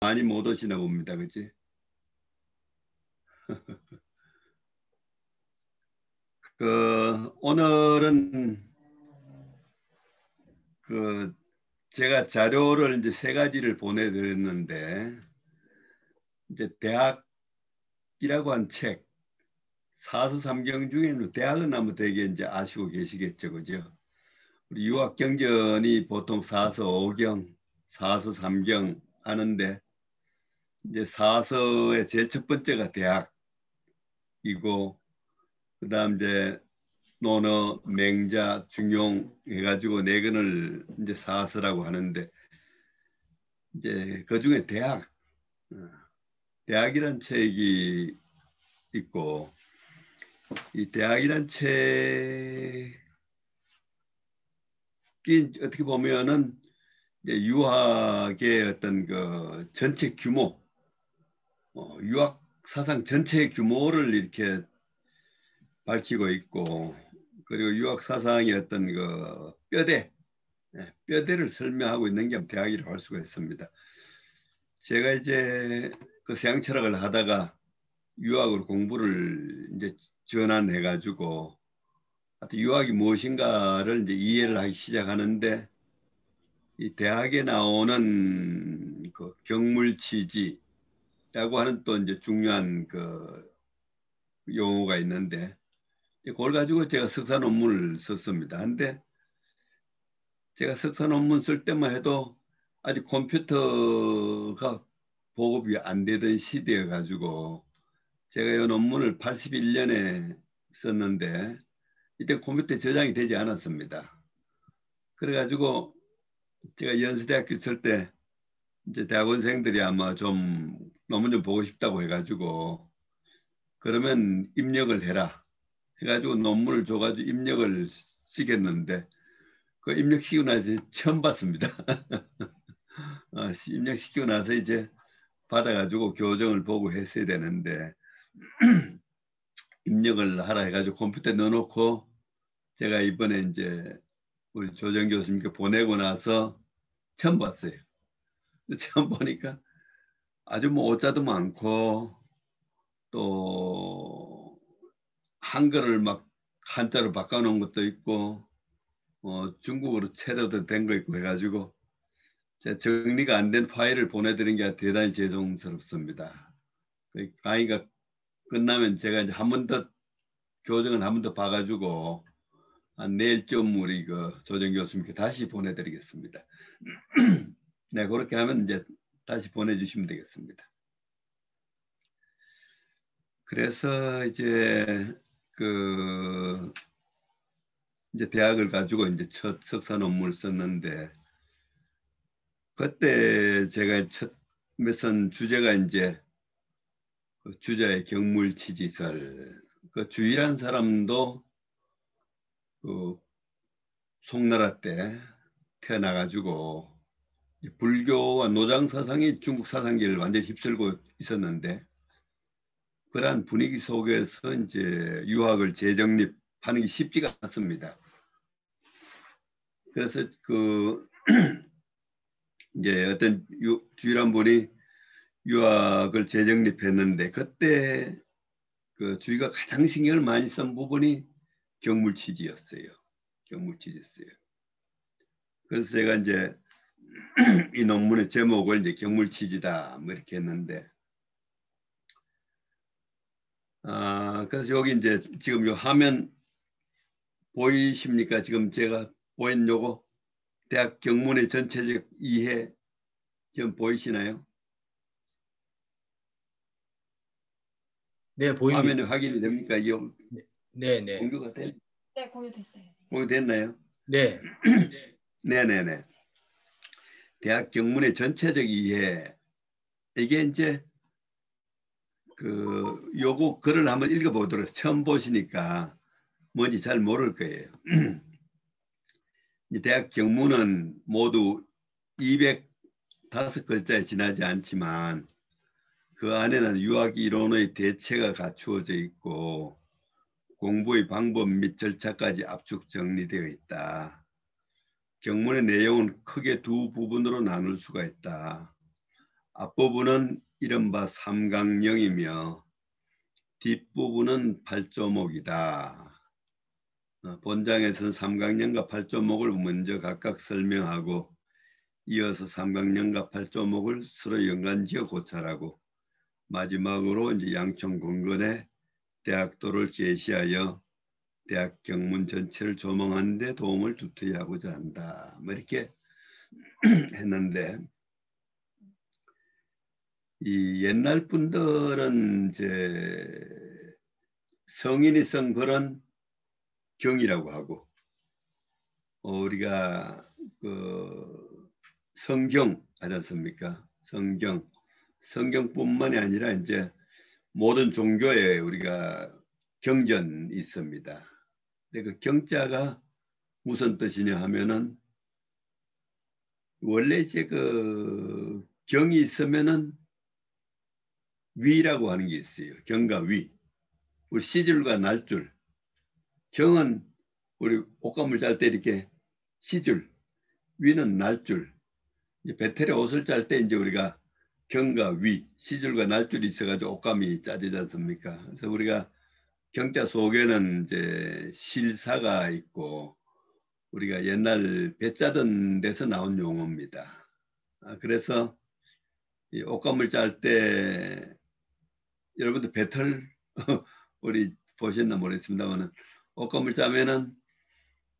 많이 못 오시나 봅니다. 그치? 오늘은 그 제가 자료를 이제 세 가지를 보내드렸는데 이제 대학이라고 한 책, 사서삼경 중에는 대학은 아마 되게 이제 아시고 계시겠죠. 그죠? 우리 유학경전이 보통 사서오경, 사서삼경 하는데 이제 사서의 제일 첫 번째가 대학이고 그다음 이제 논어, 맹자, 중용 해가지고 네 권을 이제 사서라고 하는데 이제 그 중에 어, 대학이란 책이 있고 이 대학이란 책이 어떻게 보면은 이제 유학의 어떤 그 전체 규모, 유학 사상 전체의 규모를 이렇게 밝히고 있고 그리고 유학 사상의 어떤 그 뼈대를 설명하고 있는 게 대학이라고 할 수가 있습니다. 제가 이제 그 서양 철학을 하다가 유학으로 공부를 이제 전환해 가지고 유학이 무엇인가를 이제 이해를 하기 시작하는데 이 대학에 나오는 그 경물치지라고 하는 또 이제 중요한 그 용어가 있는데 그걸 가지고 제가 석사 논문을 썼습니다. 근데 제가 석사 논문 쓸 때만 해도 아직 컴퓨터가 보급이 안 되던 시대여 가지고 제가 이 논문을 81년에 썼는데 이때 컴퓨터에 저장이 되지 않았습니다. 그래가지고 제가 연세대학교 있을 때 이제 대학원생들이 아마 좀 논문 좀 보고 싶다고 해가지고 그러면 입력을 해라 해가지고 논문을 줘가지고 입력을 시켰는데 그 입력시키고 나서 처음 봤습니다. 입력시키고 나서 이제 받아가지고 교정을 보고 했어야 되는데 입력을 하라 해가지고 컴퓨터에 넣어놓고 제가 이번에 이제 우리 조정 교수님께 보내고 나서 처음 봤어요. 처음 보니까 아주 뭐 오자도 많고 또 한글을 막 한자로 바꿔놓은 것도 있고 중국어로 체로도 된 거 있고 해가지고 제가 정리가 안 된 파일을 보내드린 게 대단히 죄송스럽습니다. 강의가 끝나면 제가 이제 한 번 더 교정을 한 번 더 봐가지고 내일쯤 우리 그 조정 교수님께 다시 보내드리겠습니다. 네, 그렇게 하면 이제 다시 보내주시면 되겠습니다. 그래서 이제 대학을 가지고 이제 첫 석사 논문을 썼는데 그때 제가 처음에 쓴 주제가 이제 그 주자의 경물치지설. 그 주의란 사람도 그 송나라 때 태어나가지고 불교와 노장 사상이 중국 사상계를 완전히 휩쓸고 있었는데 그러한 분위기 속에서 이제 유학을 재정립하는 게 쉽지가 않습니다. 그래서 그 이제 어떤 주일한 분이 유학을 재정립했는데 그때 그 주위가 가장 신경을 많이 쓴 부분이 경물치지였어요. 경물치지였어요. 그래서 제가 이제 이 논문의 제목을 이제 경물치지다 뭐 이렇게 했는데 그래서 여기 이제 지금 요 화면 보이십니까? 지금 제가 보인 요거 대학 경문의 전체적 이해 지금 보이시나요? 네, 보입니다. 화면이 확인이 됩니까? 이 네, 네. 공유가 될, 네, 공유됐어요. 공유됐나요? 네. 네네네. 대학 경문의 전체적 이해 이게 이제 그 요거 글을 한번 읽어보도록 처음 보시니까 뭔지 잘 모를 거예요. 대학 경문은 모두 205글자에 지나지 않지만 그 안에는 유학 이론의 대체가 갖추어져 있고 공부의 방법 및 절차까지 압축 정리되어 있다. 경문의 내용은 크게 두 부분으로 나눌 수가 있다. 앞부분은 이른바 삼강령이며 뒷부분은 팔조목이다. 본장에서는 삼강령과 팔조목을 먼저 각각 설명하고 이어서 삼강령과 팔조목을 서로 연관지어 고찰하고 마지막으로 이제 양천 공건의 대학도를 제시하여 대학 경문 전체를 조명하는 데 도움을 두터이 하고자 한다. 뭐 이렇게 했는데 이 옛날 분들은 이제 성인이 쓴 글은 경이라고 하고 우리가 그 성경 하지 않습니까? 성경뿐만이 아니라 이제 모든 종교에 우리가 경전이 있습니다. 근데 그 경자가 무슨 뜻이냐 하면은 원래 이제 그 경이 있으면은 위라고 하는 게 있어요. 경과 위. 우리 시줄과 날줄. 경은 우리 옷감을 짤 때 이렇게 시줄, 위는 날줄. 이제 베텔에 옷을 짤 때 이제 우리가 경과 위, 시줄과 날줄이 있어가지고 옷감이 짜지지 않습니까? 그래서 우리가 경자 속에는 이제 실사가 있고 우리가 옛날 배 짜던 데서 나온 용어입니다. 그래서 이 옷감을 짤 때 여러분들 배틀 우리 보셨나 모르겠습니다만 옷감을 짜면은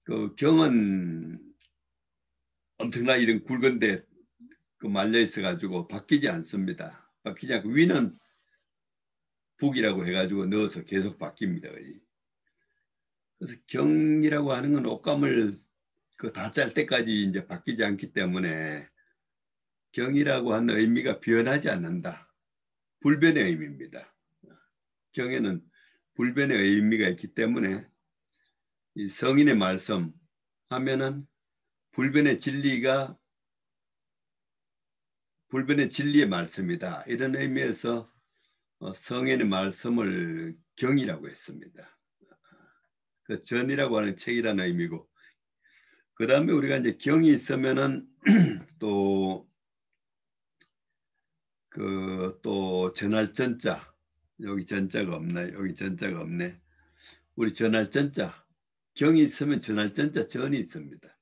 그 경은 엄청나 이런 굵은데 그 말려 있어 가지고 바뀌지 않습니다. 바뀌지 않고 위는 북이라고 해가지고 넣어서 계속 바뀝니다. 그래서 경이라고 하는 건 옷감을 그 다 짤 때까지 이제 바뀌지 않기 때문에 경이라고 하는 의미가 변하지 않는다. 불변의 의미입니다. 경에는 불변의 의미가 있기 때문에 이 성인의 말씀 하면은 불변의 진리의 말씀이다. 이런 의미에서 성인의 말씀을 경이라고 했습니다. 그 전이라고 하는 책이라는 의미고 그 다음에 우리가 이제 경이 있으면은 또 전할 전자 여기 전자가 없나요? 여기 전자가 없네. 우리 전할 전자 경이 있으면 전할 전자 전이 있습니다.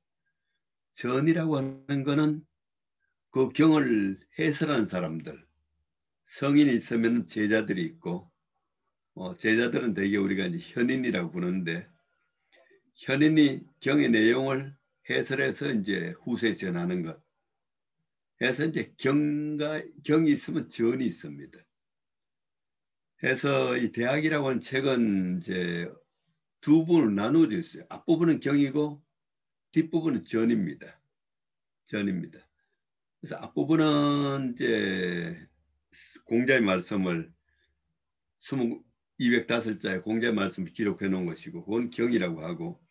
전이라고 하는 거는 그 경을 해설하는 사람들 성인이 있으면 제자들이 있고 제자들은 대개 우리가 이제 현인이라고 부르는데 현인이 경의 내용을 해설해서 이제 후세에 전하는 것. 해서 이제 경이 있으면 전이 있습니다. 해서 이 대학이라고 하는 책은 이제 두 부분으로 나누어져 있어요. 앞부분은 경이고 뒷부분은 전입니다. 그래서 앞부분은 이제 공자의 말씀을 205자의 공자의 말씀을 기록해 놓은 것이고 그건 경이라고 하고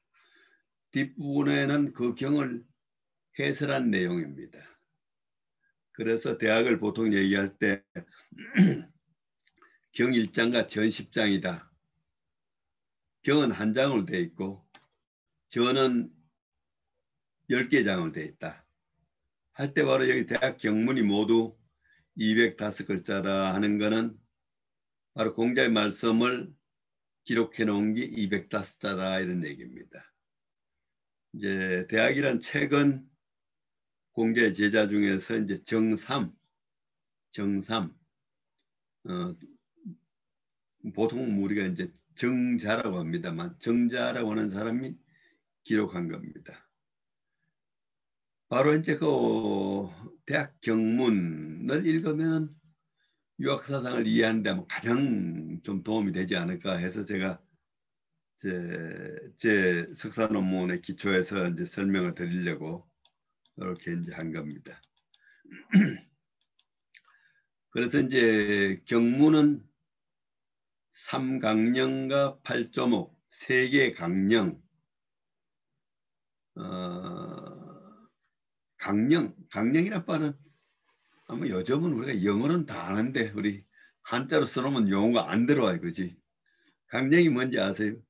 뒷부분에는 그 경을 해설한 내용입니다. 그래서 대학을 보통 얘기할 때 경 1장과 전 10장이다. 경은 한 장으로 되어 있고 전은 10개 장으로 되어 있다. 할 때 바로 여기 대학 경문이 모두 205글자다 하는 것은 바로 공자의 말씀을 기록해 놓은 게 205자다 이런 얘기입니다. 이제 대학이란 책은 공자의 제자 중에서 이제 정삼 보통 우리가 이제 정자라고 합니다만 정자라고 하는 사람이 기록한 겁니다. 바로 이제 그 대학 경문을 읽으면 유학사상을 이해하는 데 가장 좀 도움이 되지 않을까 해서 제가 제 석사 논문의 기초에서 이제 설명을 드리려고 이렇게 이제 한 겁니다. 그래서 이제 경문은 삼강령과 팔조목, 세 개의 강령, 강령이란 말은 아마 요즘은 우리가 영어는 다 아는데 우리 한자로 써놓으면 용어가 안 들어와요, 그지? 강령이 뭔지 아세요?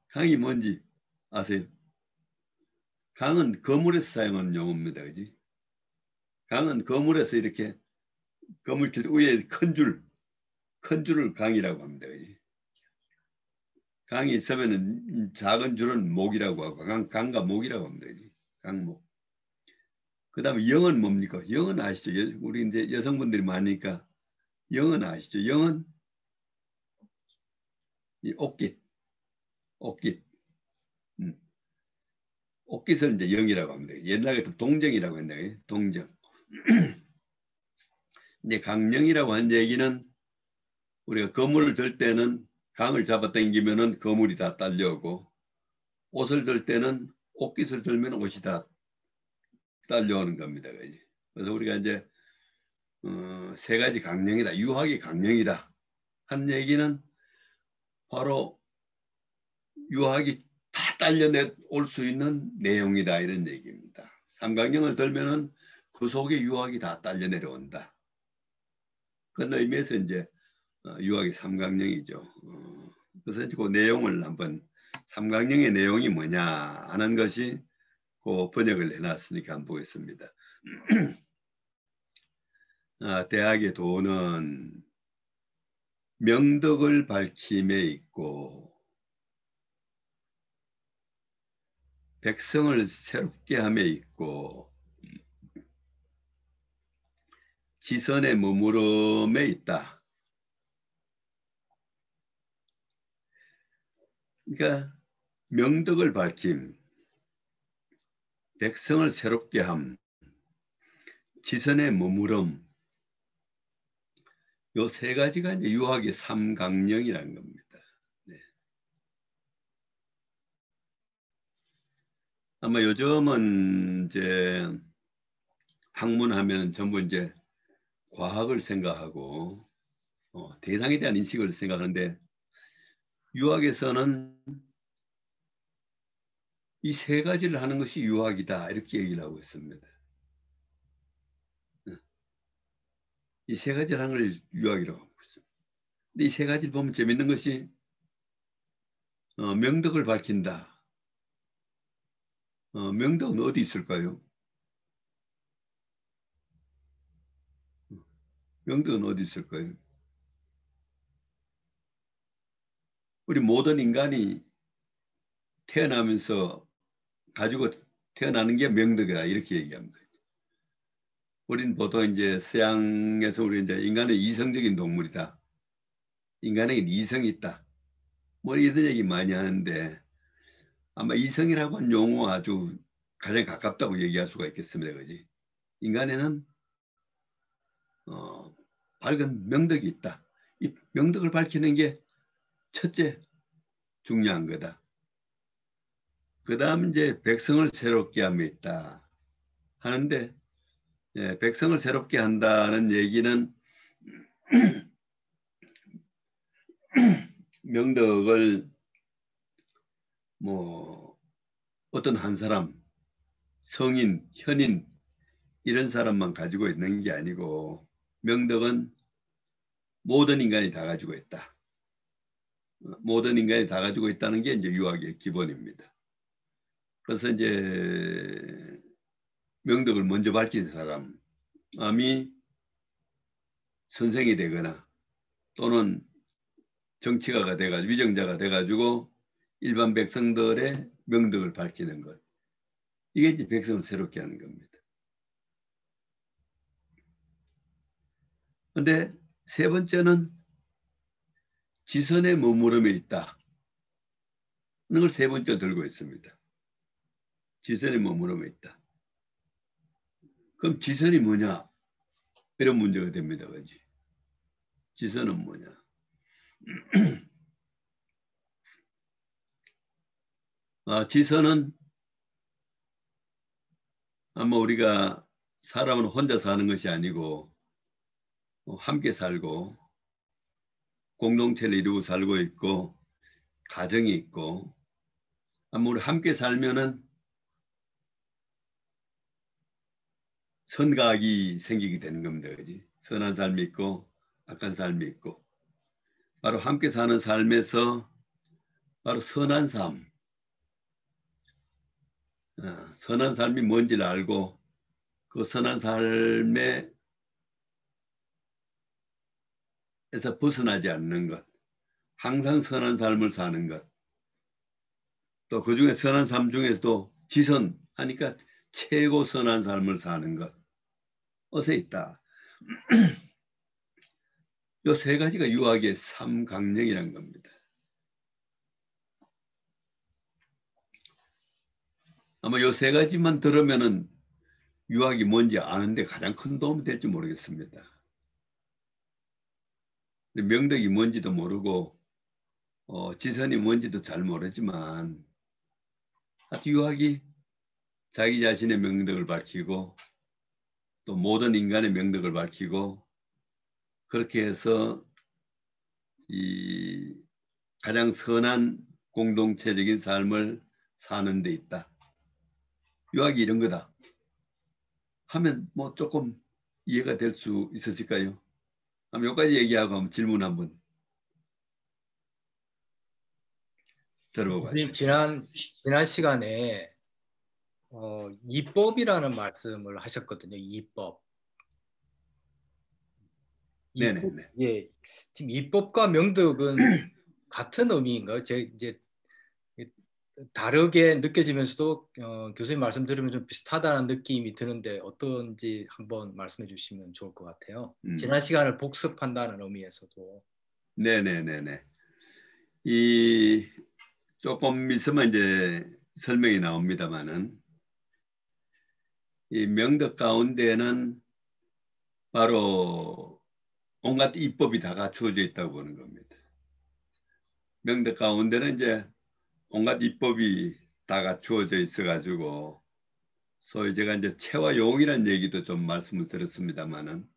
강이 뭔지 아세요? 강은 거물에서 사용하는 용어입니다, 그지? 강은 거물에서 이렇게 거물길 위에 큰 줄을 강이라고 합니다. 그지? 강이 있으면은 작은 줄은 목이라고 하고 강과 목이라고 합니다. 그지? 강목. 그 다음에 영은 뭡니까? 영은 아시죠? 우리 이제 여성분들이 많으니까 영은 아시죠? 영은 이 옷깃. 옷깃을 이제 영이라고 합니다. 옛날에 동정이라고 했나요? 동정. 이제 강령이라고 한 얘기는 우리가 거물을 들 때는 강을 잡아 당기면은 거물이 다 딸려오고 옷을 들 때는 옷깃을 들면 옷이 다 딸려오는 겁니다. 그래서 우리가 이제 세 가지 강령이다. 유학이 강령이다. 한 얘기는 바로 유학이 다 딸려올 수 있는 내용이다. 이런 얘기입니다. 삼강령을 들면은 그 속에 유학이 다 딸려 내려온다. 그런 의미에서 이제 유학이 삼강령이죠. 그래서 그 내용을 한번 삼강령의 내용이 뭐냐 하는 것이 그 번역을 해놨으니까 한번 보겠습니다. 대학의 도는 명덕을 밝힘에 있고 백성을 새롭게 함에 있고 지선의 머무름에 있다. 그러니까 명덕을 밝힘, 백성을 새롭게 함, 지선의 머무름, 요 세 가지가 이제 유학의 삼강령이라는 겁니다. 네. 아마 요즘은 이제 학문하면 전부 이제 과학을 생각하고 대상에 대한 인식을 생각하는데 유학에서는 이 세 가지를 하는 것이 유학이다 이렇게 얘기를 하고 있습니다. 이 세 가지를 하는 걸 유학이라고 하고 있습니다. 근데 이 세 가지를 보면 재밌는 것이 명덕을 밝힌다. 명덕은 어디 있을까요? 명덕은 어디 있을까요? 우리 모든 인간이 태어나면서 가지고 태어나는 게 명덕이다 이렇게 얘기합니다. 우리는 보통 이제 서양에서 우리 이제 인간은 이성적인 동물이다. 인간에게는 이성이 있다. 뭐 이런 얘기 많이 하는데 아마 이성이라고 하는 용어가 아주 가장 가깝다고 얘기할 수가 있겠습니다. 그지? 인간에는 밝은 명덕이 있다. 이 명덕을 밝히는 게 첫째 중요한 거다. 그 다음 이제 백성을 새롭게 함에 있다 하는데 백성을 새롭게 한다는 얘기는 명덕을 뭐 어떤 한 사람, 성인, 현인 이런 사람만 가지고 있는 게 아니고 명덕은 모든 인간이 다 가지고 있다. 모든 인간이 다 가지고 있다는 게 이제 유학의 기본입니다. 그래서 이제 명덕을 먼저 밝힌 사람이 선생이 되거나 또는 정치가가 돼가지고 위정자가 돼가지고 일반 백성들의 명덕을 밝히는 것. 이게 이제 백성을 새롭게 하는 겁니다. 근데 세 번째는 지선의 머무름에 있다. 하는 걸 세 번째 들고 있습니다. 지선의 머무름에 있다. 그럼 지선이 뭐냐? 이런 문제가 됩니다. 그지? 지선은 뭐냐? 지선은 아마 우리가 사람은 혼자 사는 것이 아니고 함께 살고 공동체를 이루고 살고 있고 가정이 있고 아마 우리 함께 살면은 선과 악이 생기게 되는 겁니다. 그지? 선한 삶이 있고 악한 삶이 있고 바로 함께 사는 삶에서 바로 선한 삶, 선한 삶이 뭔지를 알고 그 선한 삶에서 벗어나지 않는 것, 항상 선한 삶을 사는 것, 또 그 중에 선한 삶 중에서도 지선하니까 최고 선한 삶을 사는 것에 있다. 이 세 가지가 유학의 삼강령이라는 겁니다. 아마 이 세 가지만 들으면은 유학이 뭔지 아는데 가장 큰 도움이 될지 모르겠습니다. 명덕이 뭔지도 모르고 지선이 뭔지도 잘 모르지만 하여튼 유학이 자기 자신의 명덕을 밝히고 또 모든 인간의 명덕을 밝히고 그렇게 해서 이 가장 선한 공동체적인 삶을 사는 데 있다. 유학이 이런 거다 하면 뭐 조금 이해가 될 수 있으실까요? 한번 여기까지 얘기하고 한번 질문 한번 들어보고 교수님 하시죠. 지난 시간에 이법이라는 말씀을 하셨거든요. 이법. 네네네. 예. 지금 이법과 명덕은 같은 의미인가요? 이제 다르게 느껴지면서도 교수님 말씀 들으면 좀 비슷하다는 느낌이 드는데 어떤지 한번 말씀해 주시면 좋을 것 같아요. 지난 시간을 복습한다는 의미에서도. 네네네네. 이 조금 있으면 이제 설명이 나옵니다만은 이 명덕 가운데는 바로 온갖 이법이 다 갖추어져 있다고 보는 겁니다. 명덕 가운데는 이제 온갖 이법이 다 갖추어져 있어가지고 소위 제가 이제 체와 용이라는 얘기도 좀 말씀을 드렸습니다만은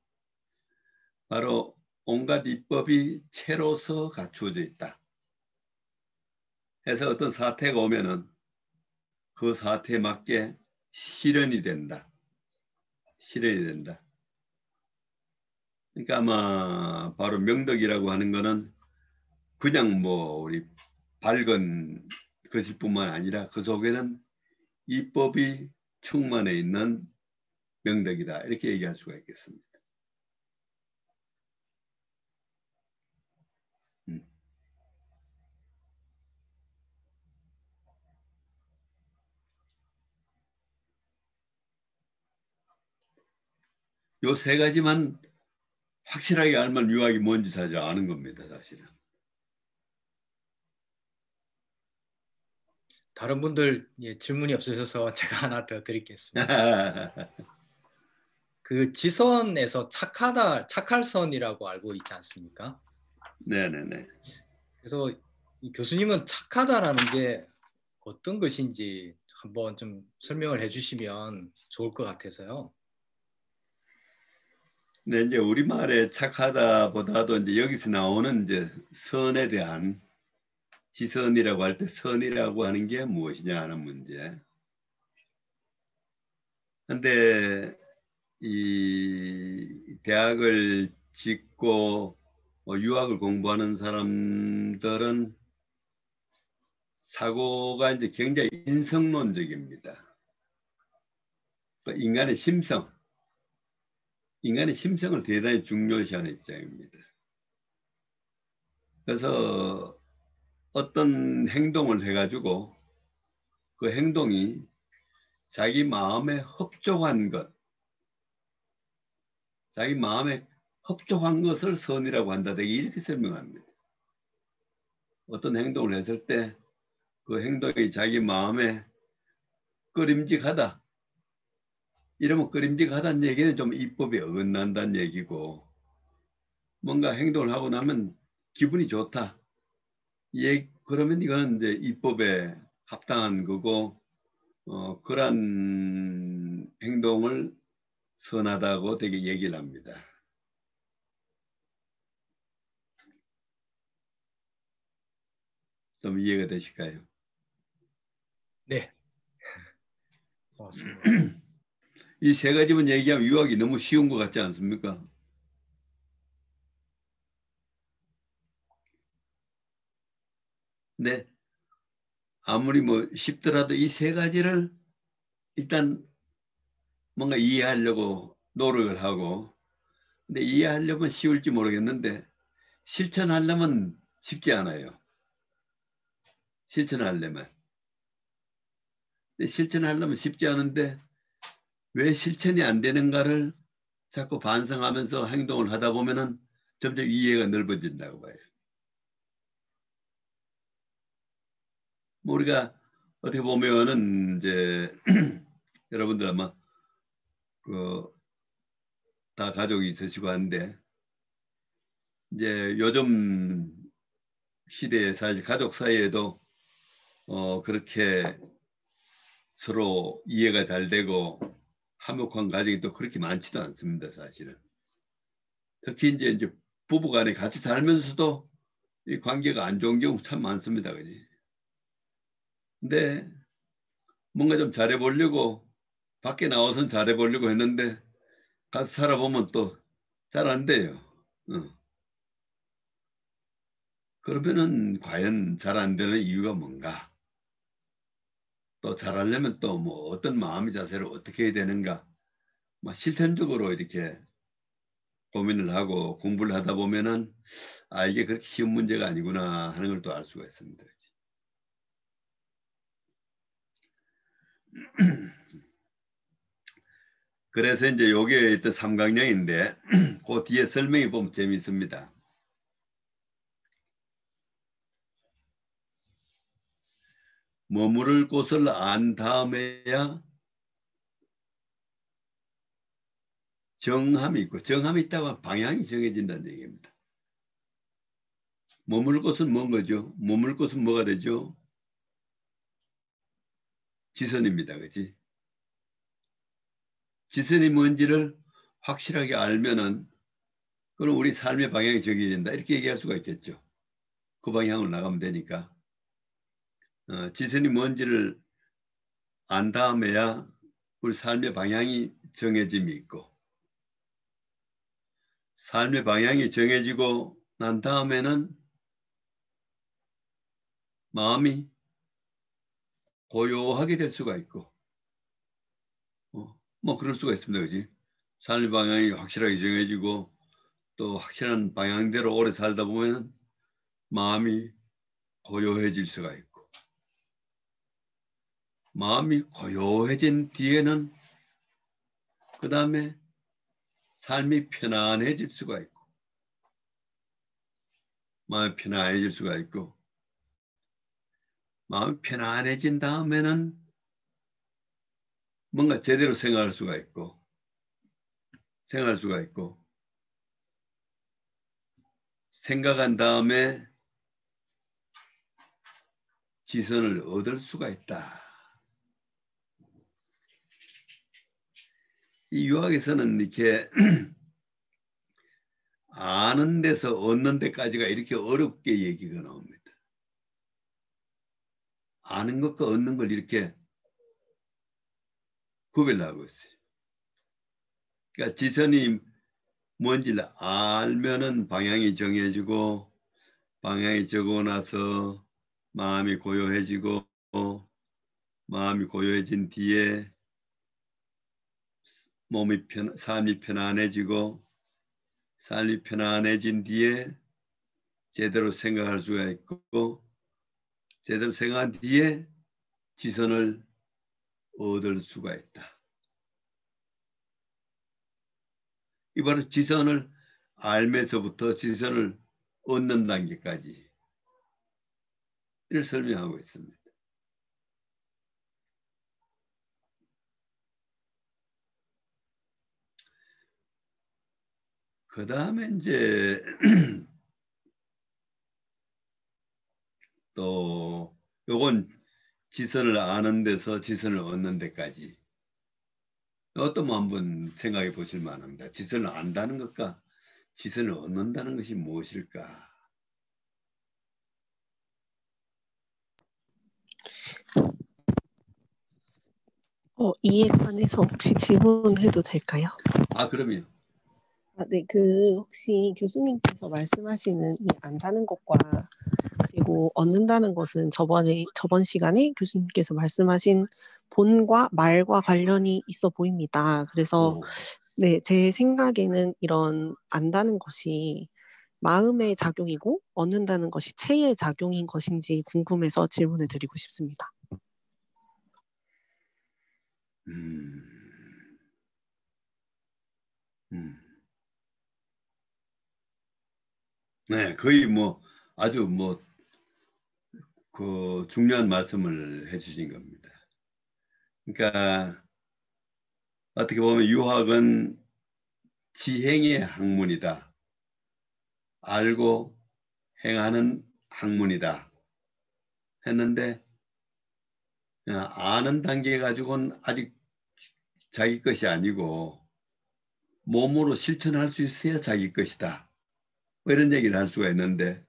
바로 온갖 이법이 체로서 갖추어져 있다. 해서 어떤 사태가 오면은 그 사태에 맞게 실현이 된다. 실현이 된다. 그러니까 아마 바로 명덕이라고 하는 거는 그냥 뭐 우리 밝은 것일 뿐만 아니라 그 속에는 이법이 충만해 있는 명덕이다. 이렇게 얘기할 수가 있겠습니다. 요 세 가지만 확실하게 알면 유학이 뭔지 사실 아는 겁니다. 사실은. 다른 분들 질문이 없으셔서 제가 하나 더 드리겠습니다. 그 지선에서 착할선이라고 알고 있지 않습니까? 네네네. 그래서 이 교수님은 착하다라는 게 어떤 것인지 한번 좀 설명을 해주시면 좋을 것 같아서요. 네, 이제 우리말에 착하다보다도 이제 여기서 나오는 이제 선에 대한 지선이라고 할 때 선이라고 하는 게 무엇이냐 하는 문제. 근데 이 대학을 짓고 유학을 공부하는 사람들은 사고가 이제 굉장히 인성론적입니다. 인간의 심성을 대단히 중요시하는 입장입니다. 그래서 어떤 행동을 해가지고 그 행동이 자기 마음에 흡족한 것, 자기 마음에 흡족한 것을 선이라고 한다. 되게 이렇게 설명합니다. 어떤 행동을 했을 때 그 행동이 자기 마음에 꺼림직하다. 이러면 꺼림직하다는 얘기는 좀 이법에 어긋난다는 얘기고 뭔가 행동을 하고 나면 기분이 좋다. 그러면 이거는 이제 이법에 합당한 거고 그러한 행동을 선하다고 되게 얘기를 합니다. 좀 이해가 되실까요? 네, 고맙습니다. 이 세 가지만 얘기하면 유학이 너무 쉬운 것 같지 않습니까? 네. 아무리 뭐 쉽더라도 이 세 가지를 일단 뭔가 이해하려고 노력을 하고, 근데 이해하려면 쉬울지 모르겠는데 실천하려면 쉽지 않아요. 실천하려면. 근데 실천하려면 쉽지 않은데 왜 실천이 안 되는가를 자꾸 반성하면서 행동을 하다 보면은 점점 이해가 넓어진다고 봐요. 우리가 어떻게 보면은 이제 여러분들 아마 다 가족이 있으시고 한데 이제 요즘 시대에 사실 가족 사이에도 그렇게 서로 이해가 잘 되고 화목한 가정이 또 그렇게 많지도 않습니다, 사실은. 특히 이제 부부간에 같이 살면서도 이 관계가 안 좋은 경우 참 많습니다, 그지? 근데 뭔가 좀 잘해보려고 밖에 나와서는 잘해보려고 했는데 가서 살아보면 또 잘 안 돼요. 그러면은 과연 잘 안 되는 이유가 뭔가? 또 잘하려면 또 뭐 어떤 마음의 자세로 어떻게 해야 되는가? 막 실천적으로 이렇게 고민을 하고 공부를 하다 보면은 아 이게 그렇게 쉬운 문제가 아니구나 하는 걸 또 알 수가 있습니다. 그래서 이제 요게 일단 삼강령인데 그 뒤에 설명해 보면 재미있습니다. 머무를 곳을 안 다음에야 정함이 있고 정함이 있다고 방향이 정해진다는 얘기입니다. 머물 곳은 뭔 거죠? 머물 곳은 뭐가 되죠? 지선입니다. 그렇지? 지선이 뭔지를 확실하게 알면은 그럼 우리 삶의 방향이 정해진다. 이렇게 얘기할 수가 있겠죠. 그 방향으로 나가면 되니까. 지선이 뭔지를 안 다음에야 우리 삶의 방향이 정해짐이 있고 삶의 방향이 정해지고 난 다음에는 마음이 고요하게 될 수가 있고 뭐 그럴 수가 있습니다. 그지? 삶의 방향이 확실하게 정해지고 또 확실한 방향대로 오래 살다 보면 마음이 고요해질 수가 있고 마음이 고요해진 뒤에는 그 다음에 삶이 편안해질 수가 있고 마음이 편안해질 수가 있고 마음이 편안해진 다음에는 뭔가 제대로 생각할 수가 있고 생각한 다음에 지선을 얻을 수가 있다. 이 유학에서는 이렇게 아는 데서 얻는 데까지가 이렇게 어렵게 얘기가 나옵니다. 아는 것과 얻는 걸 이렇게 구별하고 있어요. 그러니까 지선이 뭔지를 알면은 방향이 정해지고 방향이 적고 나서 마음이 고요해지고 마음이 고요해진 뒤에 삶이 편안해지고 삶이 편안해진 뒤에 제대로 생각할 수가 있고 제대로 생각한 뒤에 지선을 얻을 수가 있다. 이 바로 지선을 알면서부터 지선을 얻는 단계까지 이를 설명하고 있습니다. 그 다음에 이제 또 요건 지선을 아는 데서 지선을 얻는 데까지 이것도 뭐 한번 생각해 보실 만합니다. 지선을 안다는 것과 지선을 얻는다는 것이 무엇일까? 이에 관해서 혹시 질문해도 될까요? 아, 그럼요. 네, 혹시 교수님께서 말씀하시는 이 안다는 것과 그리고 얻는다는 것은 저번 시간에 교수님께서 말씀하신 본과 말과 관련이 있어 보입니다. 그래서 네, 제 생각에는 이런 안다는 것이 마음의 작용이고 얻는다는 것이 체의 작용인 것인지 궁금해서 질문을 드리고 싶습니다. 네, 거의 뭐 아주 뭐 그 중요한 말씀을 해주신 겁니다. 그러니까 어떻게 보면 유학은 지행의 학문이다. 알고 행하는 학문이다. 했는데 아는 단계 가지고는 아직 자기 것이 아니고 몸으로 실천할 수 있어야 자기 것이다. 뭐 이런 얘기를 할 수가 있는데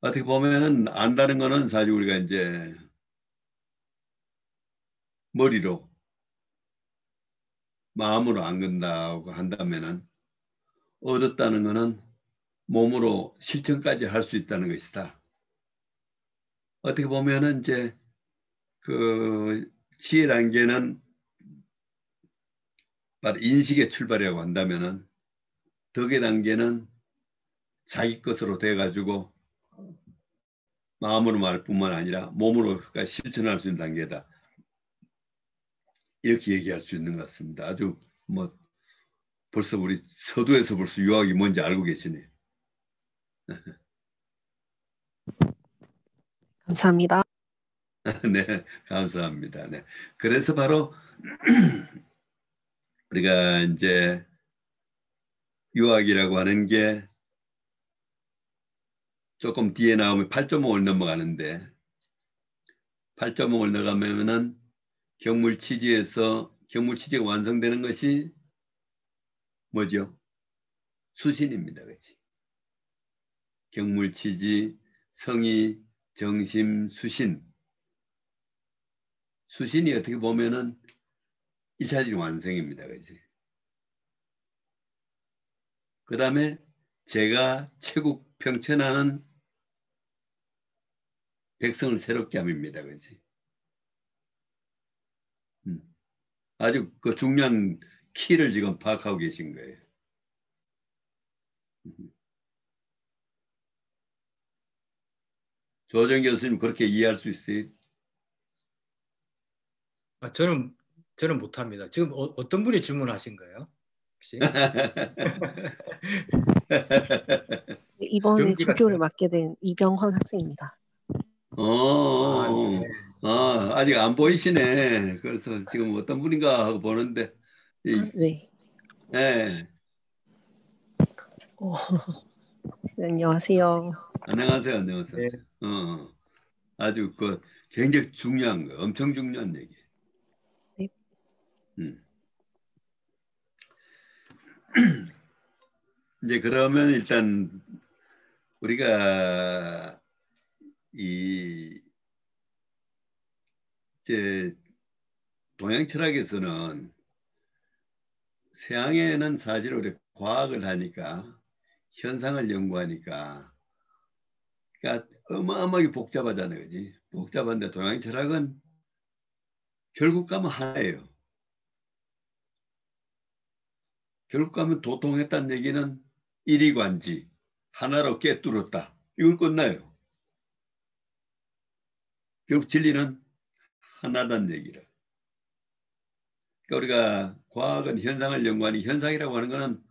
어떻게 보면은 안다는 거는 사실 우리가 이제 머리로 마음으로 안 건다고 한다면은 얻었다는 거는 몸으로 실천까지 할 수 있다는 것이다. 어떻게 보면은 이제 그 지혜 단계는 바로 인식의 출발이라고 한다면은 덕의 단계는 자기 것으로 돼가지고 마음으로 말 뿐만 아니라 몸으로 실천할 수 있는 단계다. 이렇게 얘기할 수 있는 것 같습니다. 아주 뭐 벌써 우리 서두에서 벌써 유학이 뭔지 알고 계시네. 감사합니다. 네, 감사합니다. 네. 그래서 바로 우리가 이제 유학이라고 하는 게 조금 뒤에 나오면 8.5를 넘어가는데 8.5를 넘어가면은 경물 취지에서 경물 취지가 완성되는 것이 뭐죠? 수신입니다. 그렇지? 경물 취지, 성의, 정심, 수신. 수신이 어떻게 보면은 1차적인 완성입니다. 그렇지? 그 다음에 제가 체국 평천하는 백성을 새롭게 함입니다. 그렇지? 아주 그 중요한 키를 지금 파악하고 계신 거예요. 조정 교수님 그렇게 이해할 수 있어요? 저는 못합니다. 지금 어떤 분이 질문하신 거예요? 혹시? 이번에 조교를 맡게 된 이병헌 학생입니다. 네. 아직 안 보이시네. 그래서 지금 어떤 분인가 하고 보는데. 네. 네. 네, 안녕하세요. 안녕하세요. 안녕하세요. 네. 아주 그 굉장히 중요한 거, 엄청 중요한 얘기. 네. 이제 그러면 일단 우리가 이제 동양 철학에서는 서양에는 사실 우리 과학을 하니까 현상을 연구하니까 그러니까 어마어마하게 복잡하잖아요. 그지? 복잡한데 동양 철학은 결국 가면 하나예요. 결국 가면 도통했다는 얘기는 일이관지 하나로 꿰뚫었다. 이걸 끝나요. 결국 진리는 하나다는 얘기라. 그러니까 우리가 과학은 현상을 연구하니 현상이라고 하는 거는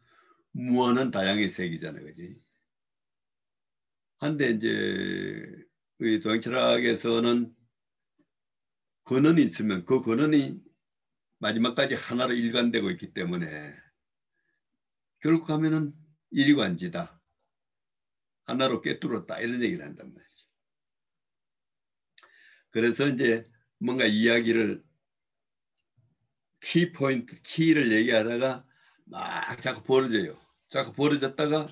무한한 다양의 세계잖아요. 그지? 한데 이제 우리 동양 철학에서는 근원이 있으면 그 근원이 마지막까지 하나로 일관되고 있기 때문에 결국 하면은 일이관지다. 하나로 꿰뚫었다. 이런 얘기를 한단 말이죠. 그래서 이제 뭔가 이야기를 키포인트, 키를 얘기하다가 막 자꾸 벌어져요. 자꾸 벌어졌다가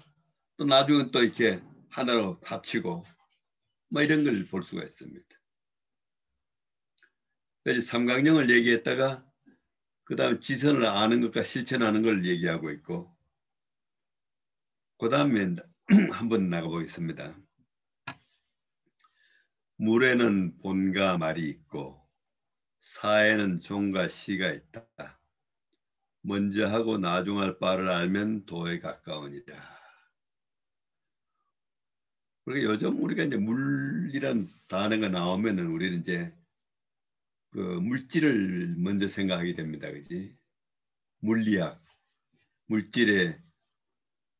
또 나중에 또 이렇게 하나로 합치고 뭐 이런 걸 볼 수가 있습니다. 그래서 삼강령을 얘기했다가 그 다음 지선을 아는 것과 실천하는 걸 얘기하고 있고 그 다음에 한번 나가보겠습니다. 물에는 본과 말이 있고 사에는 종과 시가 있다. 먼저 하고 나중할 바를 알면 도에 가까우니라. 그러니까 요즘 우리가 이제 물이란 단어가 나오면은 우리는 이제 그 물질을 먼저 생각하게 됩니다, 그지? 물리학, 물질의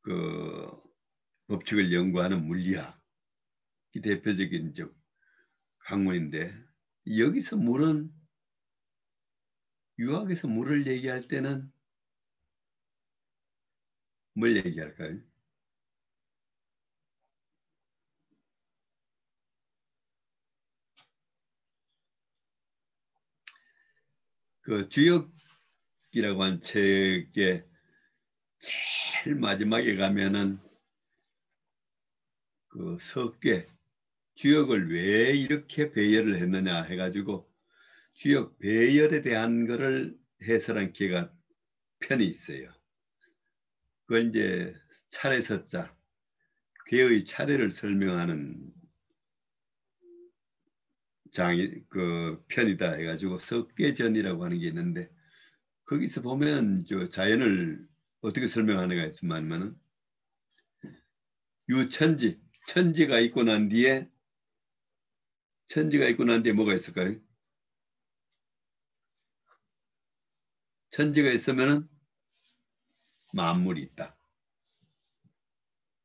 그 법칙을 연구하는 물리학이 대표적인 이제 학문인데, 여기서 물은 유학에서 물을 얘기할 때는 뭘 얘기할까요? 그 주역이라고 한 책의 제일 마지막에 가면은 그 석계 주역을 왜 이렇게 배열을 했느냐 해가지고 주역 배열에 대한 거를 해설한 기가 편이 있어요. 그건 이제 차례서자 괴의 차례를 설명하는 장이 그 편이다 해가지고 석계전이라고 하는 게 있는데, 거기서 보면 저 자연을 어떻게 설명하는가 했으면은 유천지, 천지가 있고 난 뒤에 뭐가 있을까요? 천지가 있으면은 만물이 있다.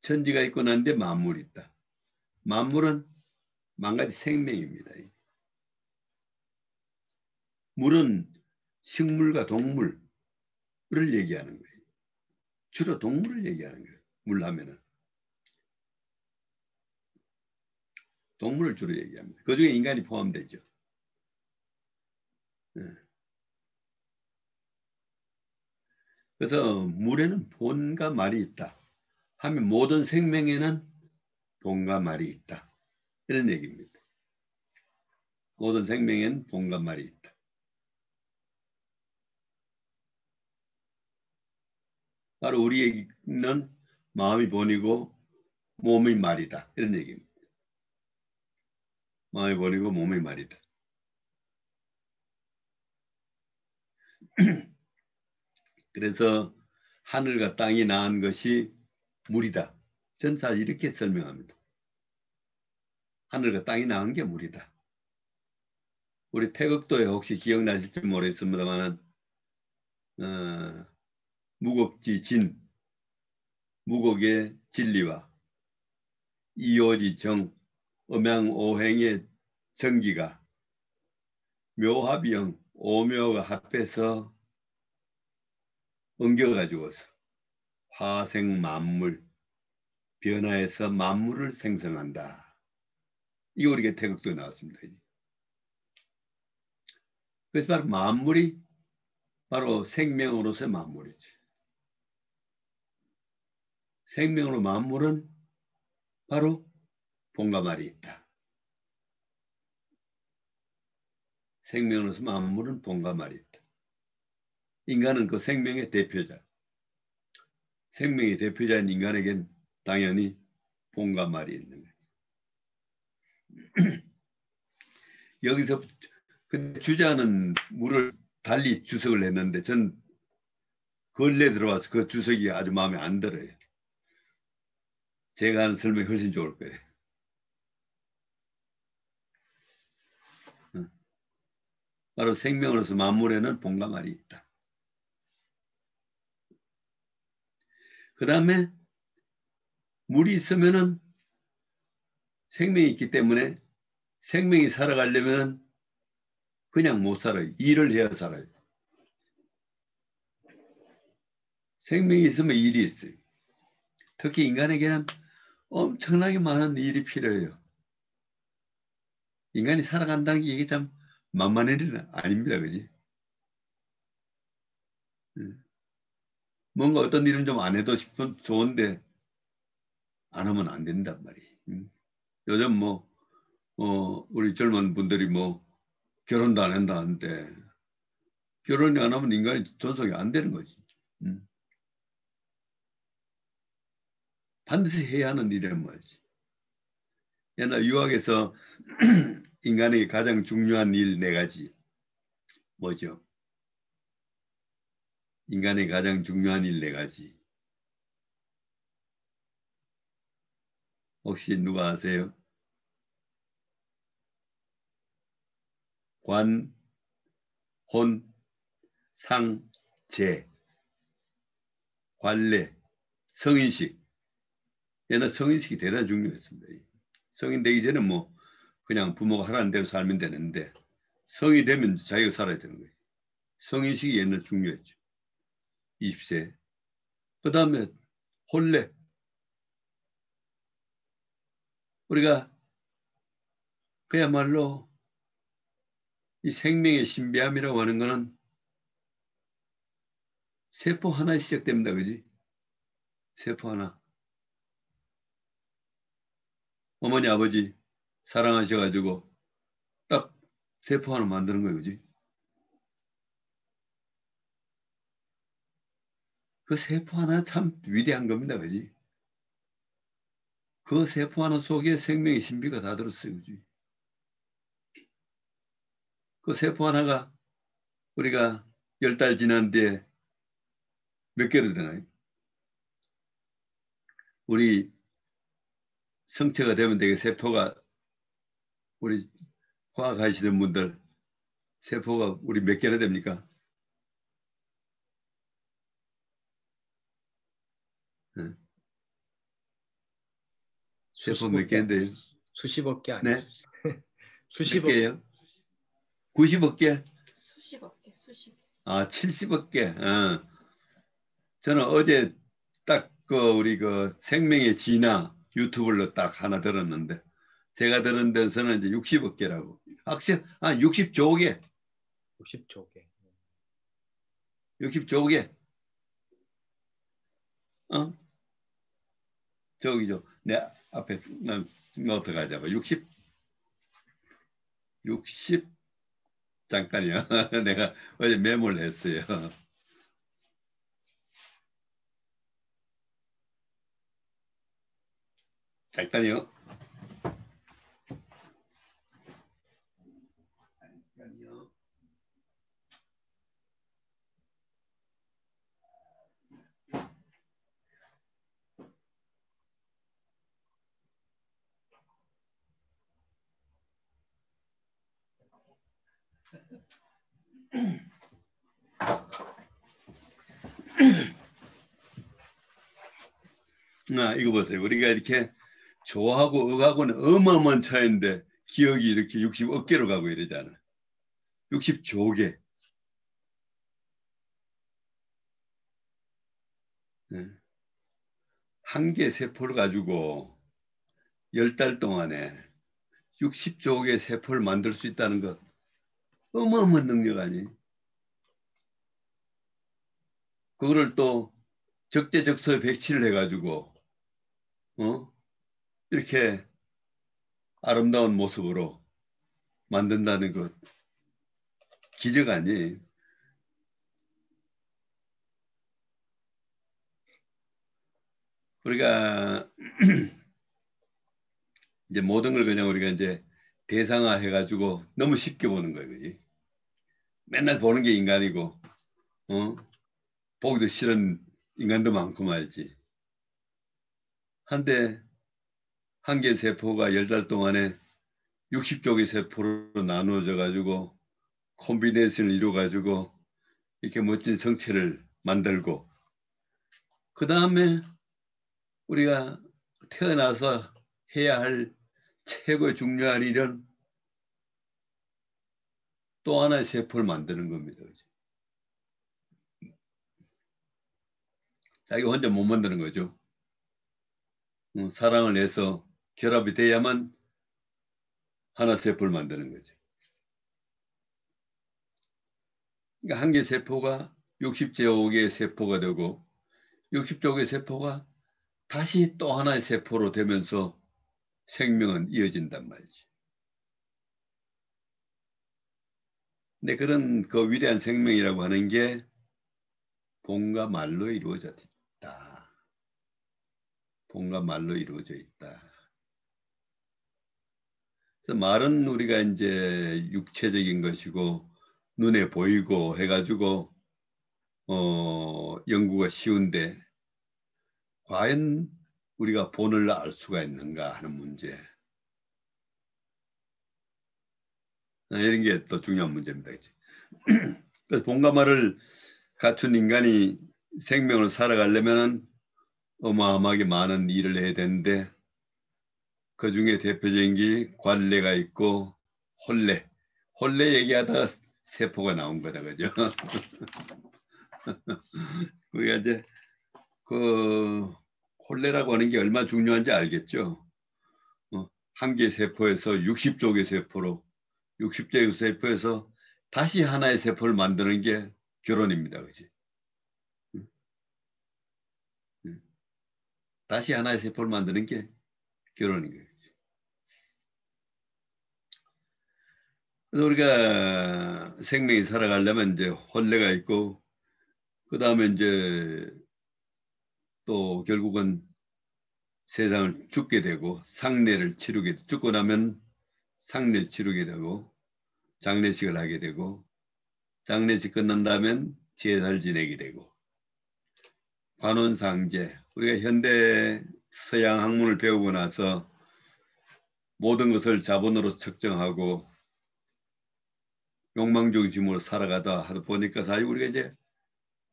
천지가 있고 난 뒤에 만물이 있다. 만물은 만 가지 생명입니다. 물은 식물과 동물을 얘기하는 거예요. 주로 동물을 얘기하는 거예요. 물 하면은 동물을 주로 얘기합니다. 그 중에 인간이 포함되죠. 그래서 물에는 본과 말이 있다 하면 모든 생명에는 본과 말이 있다, 이런 얘기입니다. 모든 생명에는 본과 말이 있다. 바로 우리는 마음이 본이고 몸이 말이다, 이런 얘기입니다. 마음이 본이고 몸이 말이다. 그래서 하늘과 땅이 낳은 것이 물이다. 전 사실 이렇게 설명합니다. 하늘과 땅이 낳은 게 물이다. 우리 태극도에 혹시 기억나실지 모르겠습니다만 무곡지 진, 무곡의 진리와 이오지 정, 음양오행의 정기가 묘합이형 오묘가 합해서 엉겨가지고서 화생 만물, 변화해서 만물을 생성한다. 이거 우리가 태극도에 나왔습니다. 그래서 바로 만물이 바로 생명으로서의 만물이지. 생명으로 만물은 바로 본과 말이 있다. 생명으로서 만물은 본과 말이 있다. 인간은 그 생명의 대표자. 생명의 대표자인 인간에겐 당연히 본과 말이 있는 거예요. 여기서 주자는 물을 달리 주석을 했는데 전 근래 들어와서 그 주석이 아주 마음에 안 들어요. 제가 하는 설명이 훨씬 좋을 거예요. 바로 생명으로서 만물에는 본과 말이 있다. 그 다음에 물이 있으면은 생명이 있기 때문에 생명이 살아가려면 그냥 못 살아요. 일을 해야 살아요. 생명이 있으면 일이 있어요. 특히 인간에게는 엄청나게 많은 일이 필요해요. 인간이 살아간다는 게 이게 참 만만한 일은 아닙니다. 그지? 뭔가 어떤 일은 좀 안 해도 싶은 좋은데 안 하면 안 된단 말이에요. 요즘 뭐 우리 젊은 분들이 뭐 결혼도 안 한다는데 결혼이 안 하면 인간이 존속이 안 되는 거지. 반드시 해야 하는 일이란 말이지. 옛날 유학에서 인간에게 가장 중요한 일 4가지. 뭐죠? 인간의 가장 중요한 일 4가지. 혹시 누가 아세요? 관, 혼, 상, 제. 관례, 성인식. 옛날 성인식이 대단히 중요했습니다. 성인 되기 전에 뭐 그냥 부모가 하라는 대로 살면 되는데 성이 되면 자기가 살아야 되는 거예요. 성인식이 옛날 중요했죠. 20세. 그 다음에 혼례. 우리가 그야말로 이 생명의 신비함이라고 하는 거는 세포 하나에 시작됩니다. 그지? 세포 하나. 어머니 아버지 사랑하셔가지고 딱 세포 하나 만드는 거예요. 그지? 그 세포 하나 참 위대한 겁니다. 그지? 그 세포 하나 속에 생명의 신비가 다 들었어요. 그지? 그 세포 하나가 우리가 10달 지난 뒤에 몇 개로 되나요? 우리 성체가 되면 되게 세포가 우리 과학 하시는 분들 세포가 우리 몇 개나 됩니까? 네. 세포 몇 개인데요? 수십억 개 아니에요? 네? 수십억 몇 개예요? 90억 개? 수십억 개, 수십. 아, 70억 개. 저는 어제 딱 우리 생명의 진화 유튜브로 딱 하나 들었는데 제가 들은 데서는 이제 60억 개라고. 60조 개. 60조 개. 60조 개. 저기죠. 내 앞에 어떻게 잡아? 60 잠깐이요. 내가 어제 메모를 했어요. 잠깐이요. 이거 보세요. 우리가 이렇게 조하고 억하고는 어마어마한 차이인데 기억이 이렇게 60억 개로 가고 이러잖아. 60조 개. 한 개 세포를 가지고 10달 동안에 60조 개의 세포를 만들 수 있다는 것 어마어마한 능력 아니에요? 그거를 또 적재적소에 배치를 해가지고 이렇게 아름다운 모습으로 만든다는 것 기적 아니에요? 우리가 이제 모든 걸 그냥 우리가 이제 대상화 해가지고 너무 쉽게 보는 거예요. 그지? 맨날 보는 게 인간이고 보기도 싫은 인간도 많고 말지. 한데 한 개 세포가 10달 동안에 60조 개 세포로 나누어져 가지고 콤비네이션을 이루어 가지고 이렇게 멋진 성체를 만들고 그 다음에 우리가 태어나서 해야 할 최고의 중요한 일은 또 하나의 세포를 만드는 겁니다. 자기가 혼자 못 만드는 거죠. 사랑을 해서 결합이 돼야만 하나 세포를 만드는 거죠. 그러니까 한 개 세포가 60조 개의 세포가 되고 60조 개의 세포가 다시 또 하나의 세포로 되면서 생명은 이어진단 말이지. 근데 그런 그 위대한 생명이라고 하는 게 본과 말로 이루어져 있다. 본과 말로 이루어져 있다. 그래서 말은 우리가 이제 육체적인 것이고 눈에 보이고 해가지고 연구가 쉬운데 과연 우리가 본을 알 수가 있는가 하는 문제. 이런 게 또 중요한 문제입니다. 그래서 본가마를 갖춘 인간이 생명을 살아가려면 어마어마하게 많은 일을 해야 되는데 그 중에 대표적인 게 관례가 있고 혼례. 혼례 얘기하다가 세포가 나온 거다, 그죠? 우리가 이제 그 혼례라고 하는 게 얼마나 중요한지 알겠죠? 한 개의 세포에서 60쪽의 세포로 60쪽의 세포에서 다시 하나의 세포를 만드는 게 결혼입니다, 그지? 다시 하나의 세포를 만드는 게 결혼인 거예요. 그래서 우리가 생명이 살아가려면 이제 혼례가 있고 그 다음에 이제 또 결국은 세상을 죽게 되고 상례를 치르게 되고 죽고 나면 상례를 치르게 되고 장례식을 하게 되고 장례식 끝난 다음엔 제사를 지내게 되고 관혼상제 우리가 현대 서양 학문을 배우고 나서 모든 것을 자본으로 측정하고 욕망 중심으로 살아가다 하다 보니까 사실 우리가 이제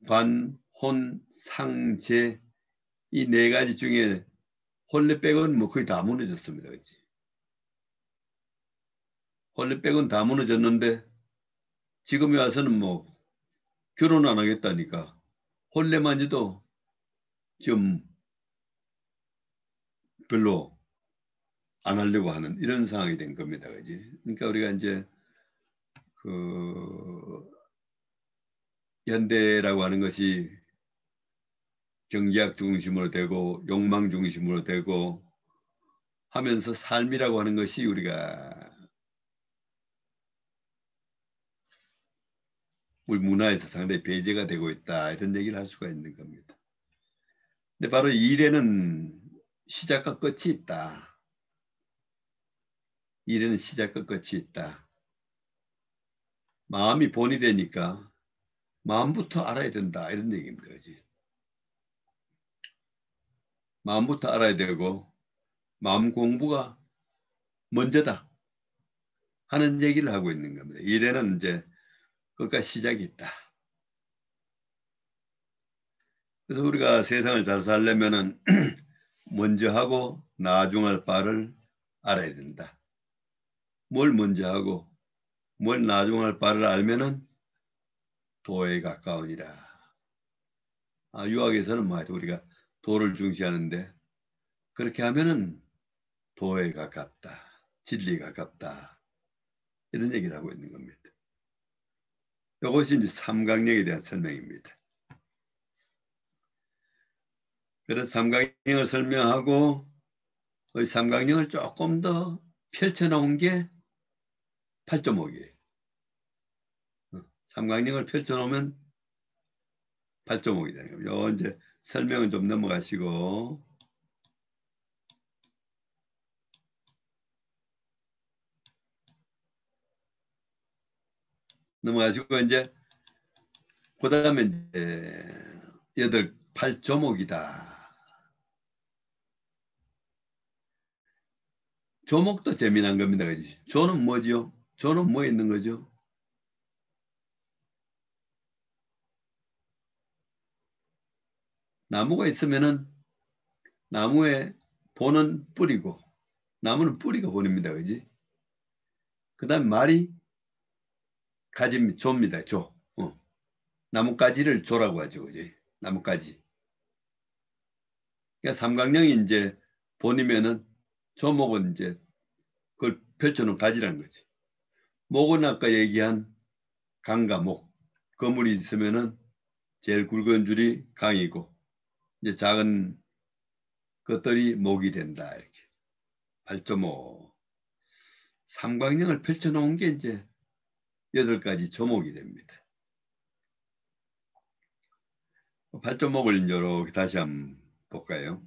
관, 혼, 상, 제 이 네 가지 중에 혼례 빼고는 뭐 거의 다 무너졌습니다. 그렇지? 혼례 빼고는 다 무너졌는데 지금에 와서는 뭐 결혼 안 하겠다니까 혼례만 해도 좀 별로 안 하려고 하는 이런 상황이 된 겁니다. 그지? 그러니까 우리가 이제 그 현대라고 하는 것이 경제학 중심으로 되고 욕망 중심으로 되고 하면서 삶이라고 하는 것이 우리가 우리 문화에서 상당히 배제가 되고 있다 이런 얘기를 할 수가 있는 겁니다. 근데 바로 이 일에는 시작과 끝이 있다. 일에는 시작과 끝이 있다. 마음이 본이 되니까 마음부터 알아야 된다 이런 얘기입니다. 그렇지? 마음부터 알아야 되고 마음 공부가 먼저다 하는 얘기를 하고 있는 겁니다. 일에는 이제 끝과 시작이 있다. 그래서 우리가 세상을 잘 살려면은 먼저 하고 나중할 바를 알아야 된다. 뭘 먼저 하고 뭘 나중할 바를 알면은 도에 가까우니라. 유학에서는 뭐 우리가 도를 중시하는데 그렇게 하면은 도에 가깝다. 진리에 가깝다. 이런 얘기를 하고 있는 겁니다. 이것이 이제 삼강령에 대한 설명입니다. 그래서 삼강령을 설명하고 이 삼강령을 조금 더 펼쳐놓은 게 8.5기예요. 삼강령을 펼쳐놓으면 8.5이 되는 겁니다. 요 이제 설명은 좀 넘어가시고 이제 그 다음에 이제 8조목이다. 조목도 재미난 겁니다. 조는 뭐죠? 조는 뭐 있는 거죠? 나무가 있으면은 나무의 본은 뿌리고 나무는 뿌리가 본입니다. 그지? 그 다음에 말이 가지 조입니다. 조. 나뭇가지를 조라고 하죠. 그지? 나뭇가지. 그러니까 삼강령이 이제 본이면은 조목은 이제 그걸 펼쳐놓은 가지라는 거지. 목은 아까 얘기한 강과 목. 거물이 있으면은 제일 굵은 줄이 강이고 이제 작은 것들이 목이 된다. 이렇게. 8.5. 삼강령을 펼쳐놓은 게 이제 8가지 조목이 됩니다. 8조목을 이렇게 다시 한번 볼까요?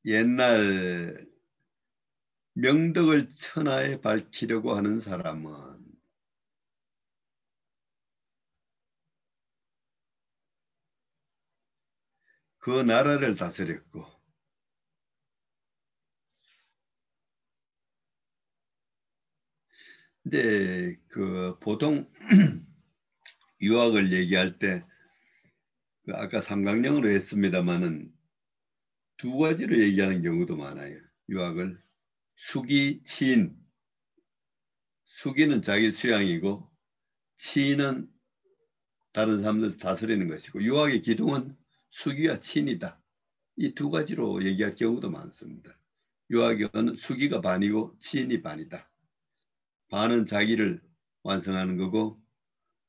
옛날 명덕을 천하에 밝히려고 하는 사람은 그 나라를 다스렸고 근데 그 보통 유학을 얘기할 때 그 아까 삼강령으로 했습니다마는 두 가지로 얘기하는 경우도 많아요. 유학을 수기, 치인. 수기는 자기 수양이고 치인은 다른 사람들 다스리는 것이고 유학의 기둥은 수기와 치인이다. 이 두 가지로 얘기할 경우도 많습니다. 유학은 수기가 반이고 치인이 반이다. 반은 자기를 완성하는 거고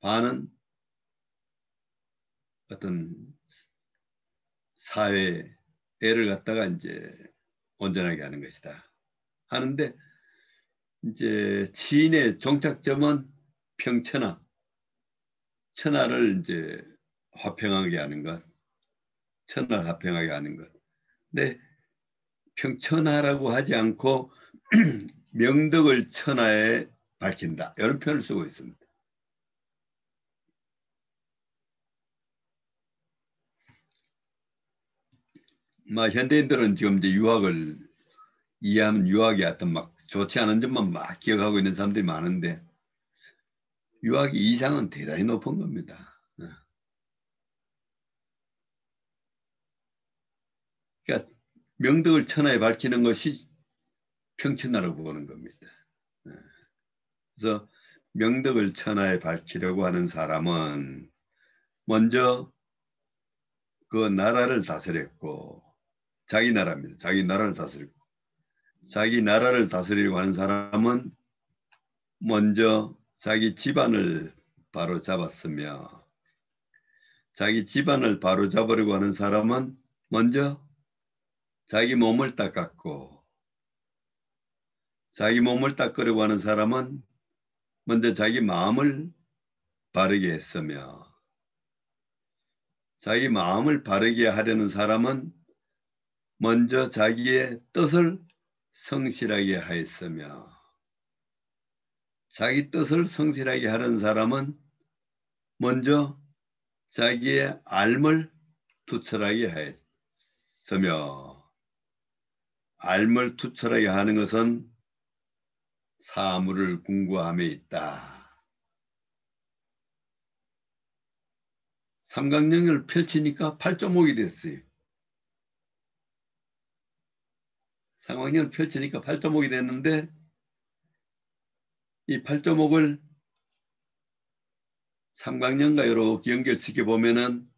반은 어떤 사회에 애를 갖다가 이제 온전하게 하는 것이다. 하는데 이제 치인의 종착점은 평천하, 천하를 이제 화평하게 하는 것, 천하를 화평하게 하는 것. 근데 평천하라고 하지 않고 명덕을 천하에 밝힌다. 이런 표현을 쓰고 있습니다. 현대인들은 지금 이제 유학을 이해하면 유학이 어떤 막 좋지 않은 점만 막 기억하고 있는 사람들이 많은데 유학의 이상은 대단히 높은 겁니다. 그러니까 명덕을 천하에 밝히는 것이 평천하라고 보는 겁니다. 그래서 명덕을 천하에 밝히려고 하는 사람은 먼저 그 나라를 다스렸고 자기 나라입니다. 자기 나라를 다스리고 자기 나라를 다스리려고 하는 사람은 먼저 자기 집안을 바로 잡았으며 자기 집안을 바로 잡으려고 하는 사람은 먼저 자기 몸을 닦았고 자기 몸을 닦으려고 하는 사람은 먼저 자기 마음을 바르게 했으며 자기 마음을 바르게 하려는 사람은 먼저 자기의 뜻을 성실하게 하였으며 자기 뜻을 성실하게 하려는 사람은 먼저 자기의 앓을 투철하게 하였으며 앓을 투철하게 하는 것은 사물을 궁구함에 있다. 삼강령을 펼치니까 8조목이 됐어요. 삼강령을 펼치니까 8조목이 됐는데 이 8조목을 삼강령과 이렇게 연결시켜 보면은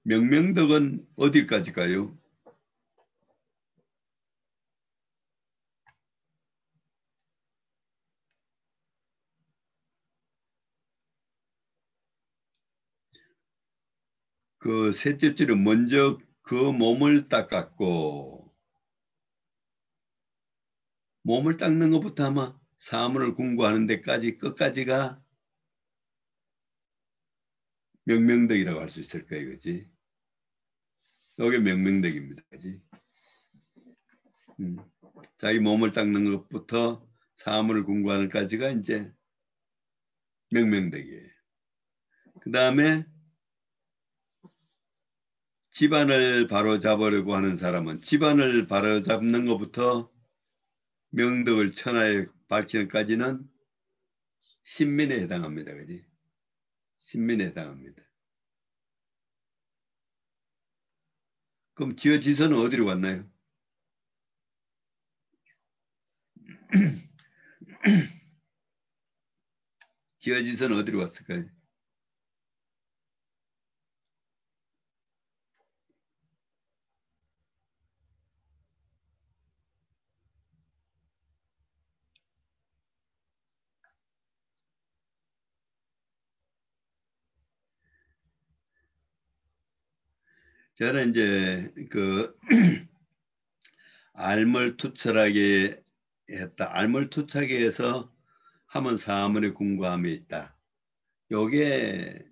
명명덕은 어디까지 가요? 그 셋째 줄은 먼저 그 몸을 닦았고 몸을 닦는 것부터 아마 사물을 궁구하는 데까지 끝까지가 명명덕이라고 할 수 있을 거야 이거지. 이게 명명덕입니다. 그지? 자기 몸을 닦는 것부터 사물을 궁구하는 까지가 이제 명명덕이에요. 그 다음에 집안을 바로잡으려고 하는 사람은 집안을 바로잡는 것부터 명덕을 천하에 밝히는까지는 신민에 해당합니다. 그지? 신민에 해당합니다. 그럼 지어지서는 어디로 갔나요? 지어지서는 어디로 갔을까요? 저는 이제 그 알물투철하게 했다. 알물투철하게 해서 하면 사물의 궁구함이 있다. 요게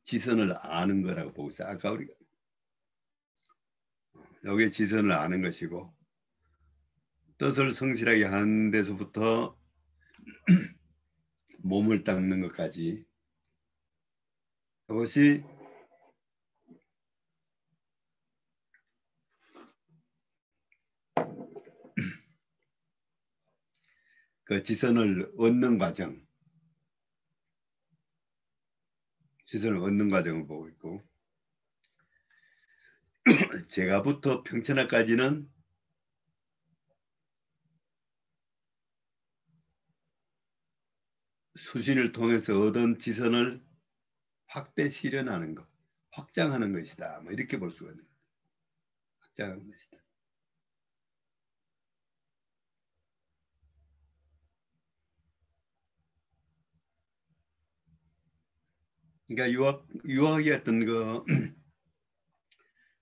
지선을 아는 거라고 보고 있어요. 아까 우리가 여기에 지선을 아는 것이고 뜻을 성실하게 하는 데서부터 몸을 닦는 것까지 이것이 그 지선을 얻는 과정, 지선을 얻는 과정을 보고 있고 제가부터 평천하까지는 수신을 통해서 얻은 지선을 확대 실현하는 것, 확장하는 것이다. 뭐 이렇게 볼 수가 있는 거예요. 확장하는 것이다. 그러니까 유학의 어떤 그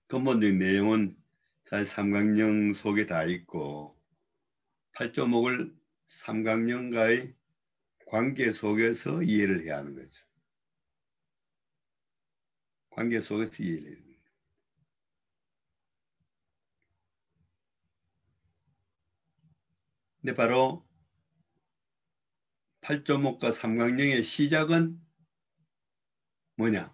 근본적인 내용은 사실 삼각형 속에 다 있고 8.5를 삼각형과의 관계 속에서 이해를 해야 하는 거죠. 관계 속에서 이해를 해야 합니다. 근데 바로 8.5과 삼각형의 시작은 뭐냐?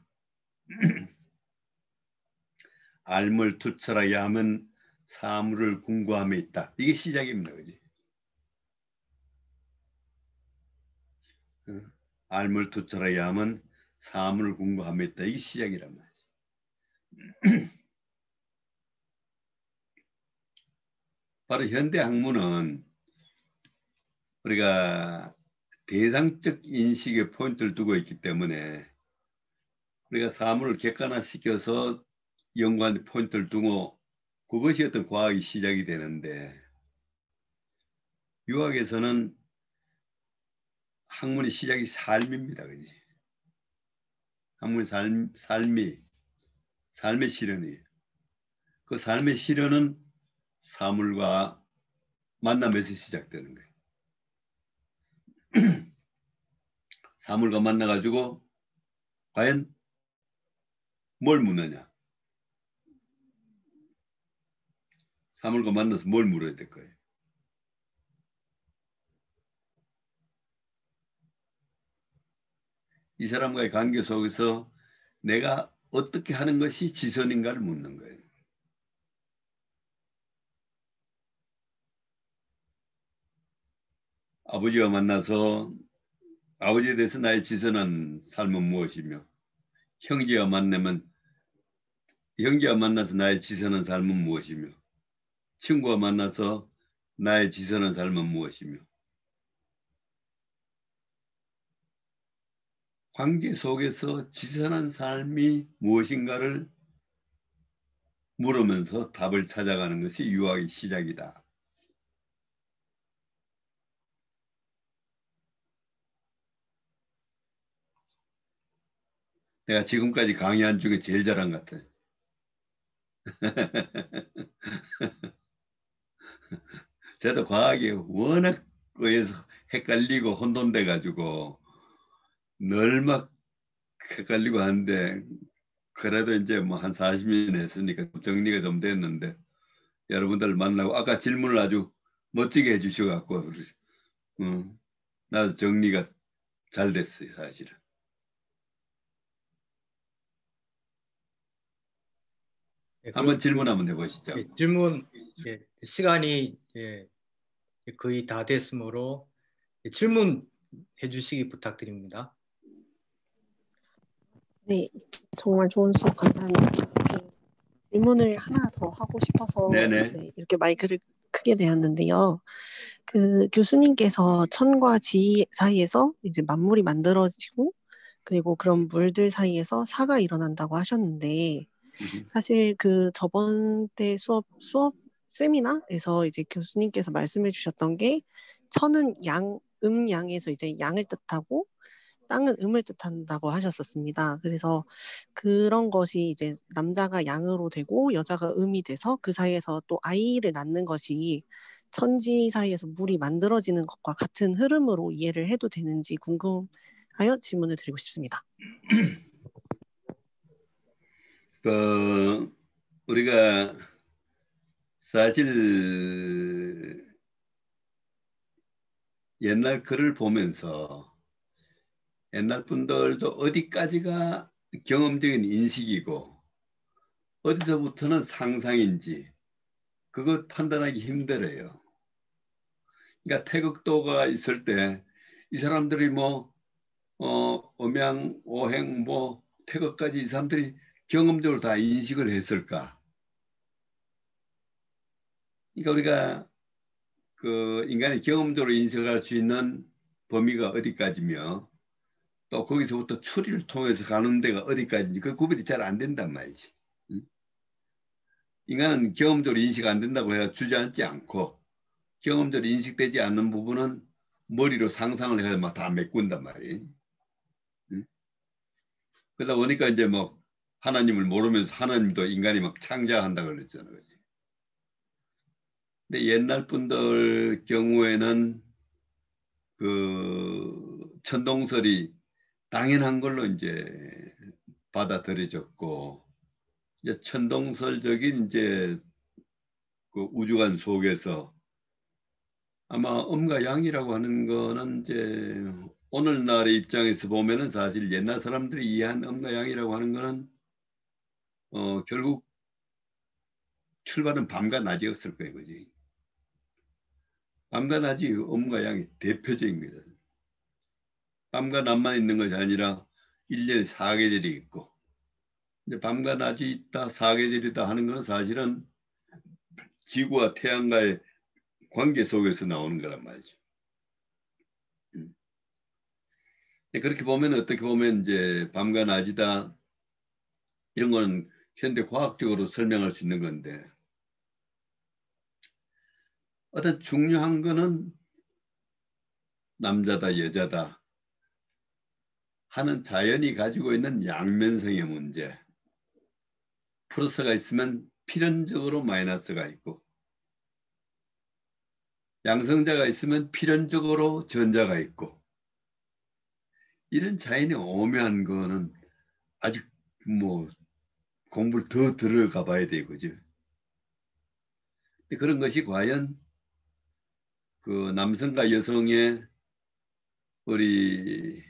알물 투철하여 하면 사물을 궁구함에 있다. 이게 시작입니다. 그지? 알물 투철하여 하면 사물을 궁구함에 있다. 이게 시작이란 말이죠. 바로 현대 학문은 우리가 대상적 인식에 포인트를 두고 있기 때문에 우리가 사물을 객관화시켜서 연관 포인트를 두고 그것이 어떤 과학이 시작이 되는데 유학에서는 학문의 시작이 삶입니다. 그지? 학문의 삶의 실현이에요. 그 삶의 실현은 사물과 만남에서 시작되는 거예요. 사물과 만나가지고 과연 뭘 묻느냐? 사물과 만나서 뭘 물어야 될 거예요? 이 사람과의 관계 속에서 내가 어떻게 하는 것이 지선인가를 묻는 거예요. 아버지와 만나서 아버지에 대해서 나의 지선한 삶은 무엇이며 형제와 만나면 형제와 만나서 나의 지선한 삶은 무엇이며 친구와 만나서 나의 지선한 삶은 무엇이며 관계 속에서 지선한 삶이 무엇인가를 물으면서 답을 찾아가는 것이 유학의 시작이다. 내가 지금까지 강의한 중에 제일 잘한 것 같아요. 저도 과학에 워낙 의해서 헷갈리고 혼돈돼 가지고 늘 막 헷갈리고 하는데 그래도 이제 뭐 한 40년 했으니까 정리가 좀 됐는데 여러분들 만나고 아까 질문을 아주 멋지게 해주셔갖고 나도 정리가 잘 됐어요. 사실은. 네, 한번 질문 한번 해보시죠. 예, 질문 시간이 거의 다 됐으므로 질문 해주시기 부탁드립니다. 네, 정말 좋은 수업 감사합니다. 질문을 하나 더 하고 싶어서 네, 이렇게 마이크를 크게 대었는데요. 그 교수님께서 천과 지 사이에서 이제 만물이 만들어지고 그리고 그런 물들 사이에서 사가 일어난다고 하셨는데 사실 그 저번 때 수업 세미나에서 이제 교수님께서 말씀해 주셨던 게 천은 양에서 이제 양을 뜻하고 땅은 음을 뜻한다고 하셨었습니다. 그래서 그런 것이 이제 남자가 양으로 되고 여자가 음이 돼서 그 사이에서 또 아이를 낳는 것이 천지 사이에서 물이 만들어지는 것과 같은 흐름으로 이해를 해도 되는지 궁금하여 질문을 드리고 싶습니다. 우리가 사실 옛날 글을 보면서 옛날 분들도 어디까지가 경험적인 인식이고 어디서부터는 상상인지 그거 판단하기 힘들어요. 그러니까 태극도가 있을 때 이 사람들이 뭐 음양, 오행, 뭐 태극까지 이 사람들이 경험적으로 다 인식을 했을까? 그러니까 우리가 그 인간이 경험적으로 인식할 수 있는 범위가 어디까지며 또 거기서부터 추리를 통해서 가는 데가 어디까지인지 그 구별이 잘 안 된단 말이지. 응? 인간은 경험적으로 인식 안 된다고 해서 주저앉지 않고 경험적으로 인식되지 않는 부분은 머리로 상상을 해서 막 다 메꾼단 말이에요. 응? 그러다 보니까 이제 뭐 하나님을 모르면서 하나님도 인간이 막 창작한다 그랬잖아. 그지? 근데 옛날 분들 경우에는 그 천동설이 당연한 걸로 이제 받아들여졌고 이제 천동설적인 이제 그 우주관 속에서 아마 음과 양이라고 하는 거는 이제 오늘날의 입장에서 보면은 사실 옛날 사람들이 이해한 음과 양이라고 하는 거는 결국 출발은 밤과 낮이었을 거예요, 그지? 밤과 낮이 음과 양이 대표적입니다. 밤과 낮만 있는 것이 아니라 1년에 4계절이 있고 이제 밤과 낮이 있다, 4계절이다 하는 것은 사실은 지구와 태양과의 관계 속에서 나오는 거란 말이죠. 그렇게 보면 어떻게 보면 이제 밤과 낮이다 이런 거는 현대 과학적으로 설명할 수 있는 건데 어떤 중요한 거는 남자다 여자다 하는 자연이 가지고 있는 양면성의 문제 플러스가 있으면 필연적으로 마이너스가 있고 양성자가 있으면 필연적으로 전자가 있고 이런 자연이 오묘한 거는 아직 뭐 공부를 더 들어가 봐야 되고죠. 그런 것이 과연 그 남성과 여성의 우리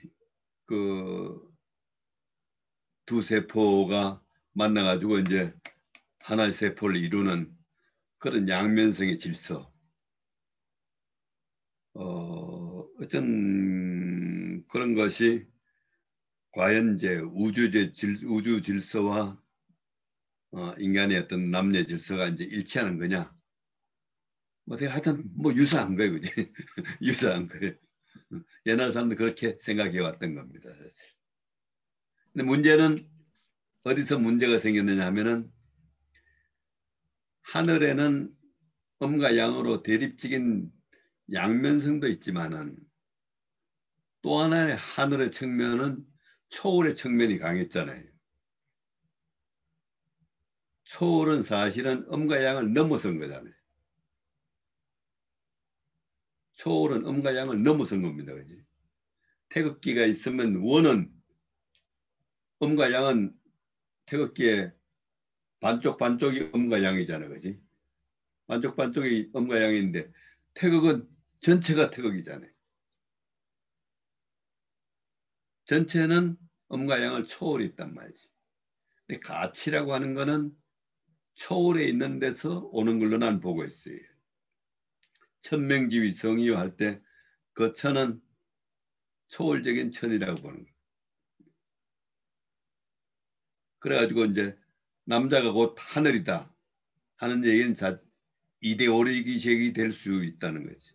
그 두 세포가 만나가지고 이제 하나의 세포를 이루는 그런 양면성의 질서. 어떤 그런 것이 과연 이제 우주 질서와 인간의 어떤 남녀 질서가 이제 일치하는 거냐? 뭐 하여튼 뭐 유사한 거예요, 그지? 유사한 거예요. 옛날 사람들 그렇게 생각해 왔던 겁니다, 사실. 근데 문제는 어디서 문제가 생겼느냐 하면은 하늘에는 음과 양으로 대립적인 양면성도 있지만은 또 하나의 하늘의 측면은 초월의 측면이 강했잖아요. 초월은 사실은 음과 양을 넘어선 거잖아요. 초월은 음과 양을 넘어선 겁니다. 그지? 태극기가 있으면 원은 음과 양은 태극기의 반쪽이 음과 양이잖아. 그지? 반쪽이 음과 양인데 태극은 전체가 태극이잖아요. 전체는 음과 양을 초월했단 말이지. 근데 가치라고 하는 거는 초월에 있는 데서 오는 걸로 난 보고 있어요. 천명지위 성이요 할 때 그 천은 초월적인 천이라고 보는 거예요. 그래가지고 이제 남자가 곧 하늘이다 하는 얘기는 이데올로기식이 될 수 있다는 거지.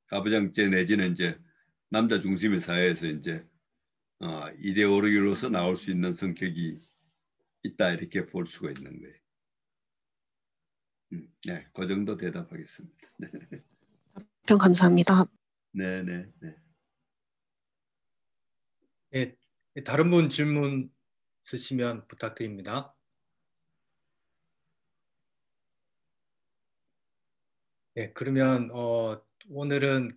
가부장제 내지는 이제 남자 중심의 사회에서 이제 이데올로기로서 나올 수 있는 성격이 있다 이렇게 볼 수가 있는 거예요. 네, 그 정도 대답하겠습니다. 답변 감사합니다. 네. 네, 다른 분 질문 있으시면 부탁드립니다. 네, 그러면 오늘은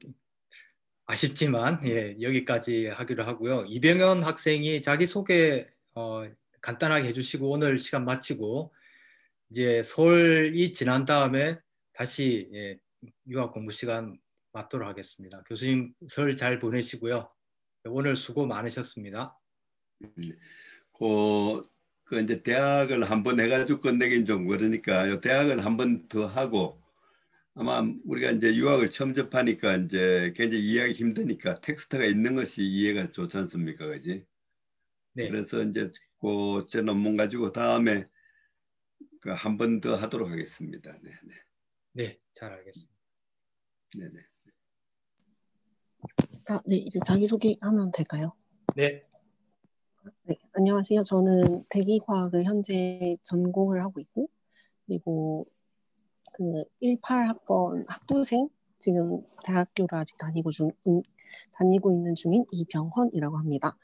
아쉽지만 여기까지 하기로 하고요. 이병현 학생이 자기소개 간단하게 해주시고 오늘 시간 마치고 이제 설이 지난 다음에 다시 유학 공부 시간 맞도록 하겠습니다. 교수님 설 잘 보내시고요. 오늘 수고 많으셨습니다. 그 이제 대학을 한번 해가지고 끝내긴 좀 그러니까 대학을 한번 더 하고 아마 우리가 이제 유학을 처음 접하니까 이제 굉장히 이해하기 힘드니까 텍스트가 있는 것이 이해가 좋지 않습니까, 그지? 네. 그래서 이제 제 논문 가지고 다음에 한 번 더 하도록 하겠습니다. 네, 네. 네, 잘 알겠습니다. 네, 네. 네, 이제 자기소개하면 될까요? 네. 네, 안녕하세요. 저는 대기과학을 현재 전공을 하고 있고, 그리고 그 18학번 학부생, 지금 대학교를 아직 다니고 있는 중인 이병헌이라고 합니다.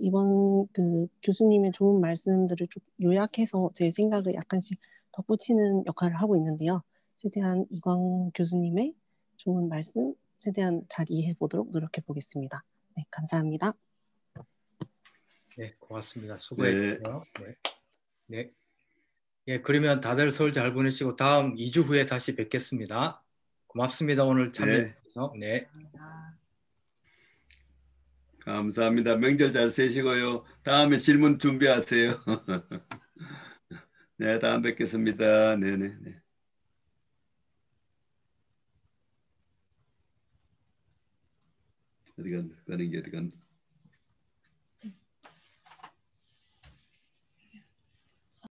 이번 그 교수님의 좋은 말씀들을 좀 요약해서 제 생각을 약간씩 덧붙이는 역할을 하고 있는데요. 최대한 이광 교수님의 좋은 말씀 최대한 잘 이해해 보도록 노력해 보겠습니다. 네, 감사합니다. 네, 고맙습니다. 수고했고요. 네. 네. 예, 그러면 다들 설 잘 보내시고 다음 2주 후에 다시 뵙겠습니다. 고맙습니다. 오늘 참여해 주셔서. 네. 감사합니다. 명절 잘 세시고요. 다음에 질문 준비하세요. 네, 다음 뵙겠습니다. 네네. 네. 어디 갔나? 가는 게 어디 갔나?